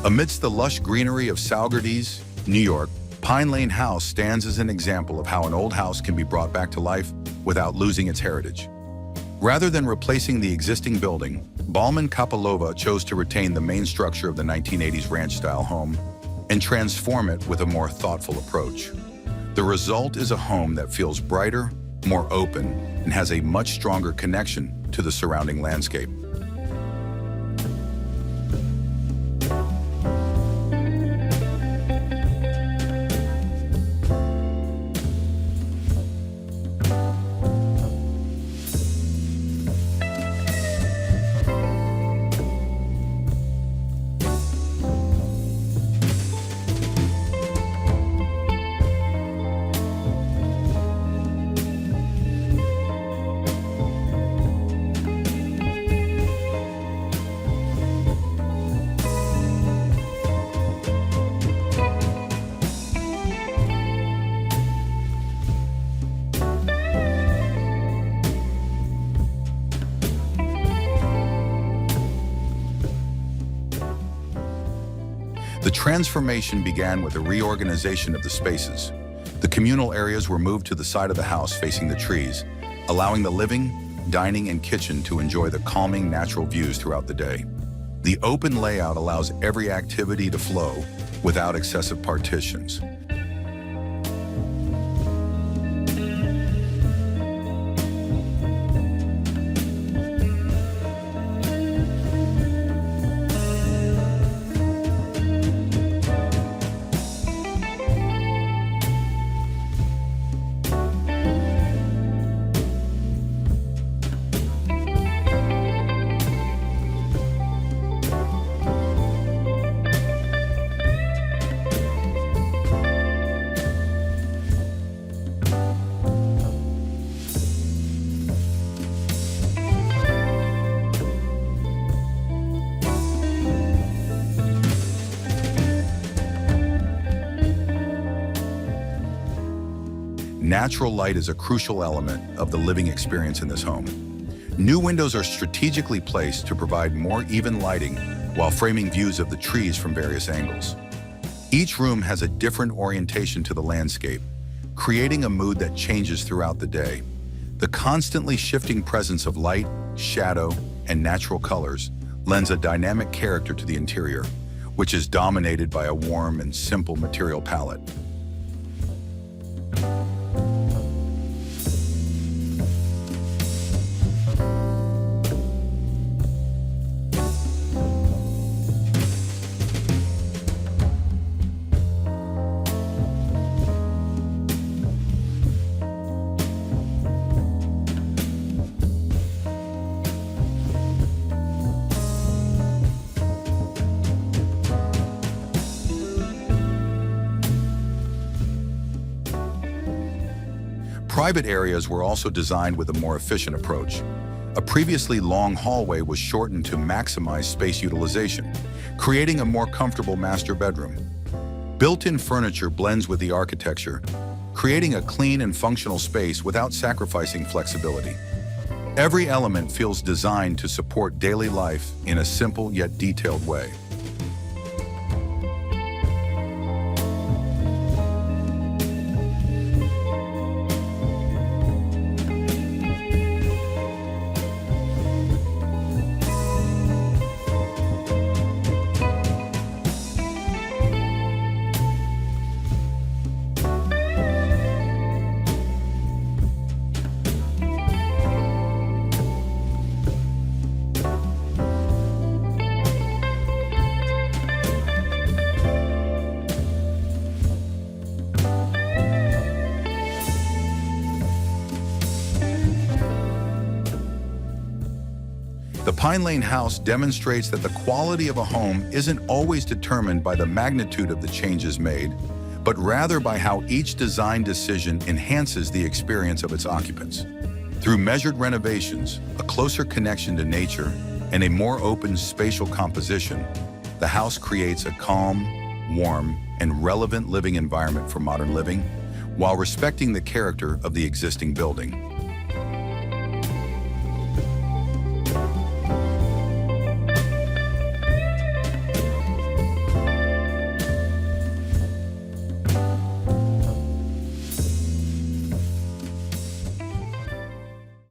Amidst the lush greenery of Saugerties, New York, Pine Lane House stands as an example of how an old house can be brought back to life without losing its heritage. Rather than replacing the existing building, Ballman Khapalova chose to retain the main structure of the 1980s ranch-style home and transform it with a more thoughtful approach. The result is a home that feels brighter, more open, and has a much stronger connection to the surrounding landscape. The transformation began with a reorganization of the spaces. The communal areas were moved to the side of the house facing the trees, allowing the living, dining, and kitchen to enjoy the calming natural views throughout the day. The open layout allows every activity to flow without excessive partitions. Natural light is a crucial element of the living experience in this home. New windows are strategically placed to provide more even lighting while framing views of the trees from various angles. Each room has a different orientation to the landscape, creating a mood that changes throughout the day. The constantly shifting presence of light, shadow, and natural colors lends a dynamic character to the interior, which is dominated by a warm and simple material palette. Private areas were also designed with a more efficient approach. A previously long hallway was shortened to maximize space utilization, creating a more comfortable master bedroom. Built-in furniture blends with the architecture, creating a clean and functional space without sacrificing flexibility. Every element feels designed to support daily life in a simple yet detailed way. The Pine Lane house demonstrates that the quality of a home isn't always determined by the magnitude of the changes made, but rather by how each design decision enhances the experience of its occupants. Through measured renovations, a closer connection to nature, and a more open spatial composition, the house creates a calm, warm, and relevant living environment for modern living, while respecting the character of the existing building.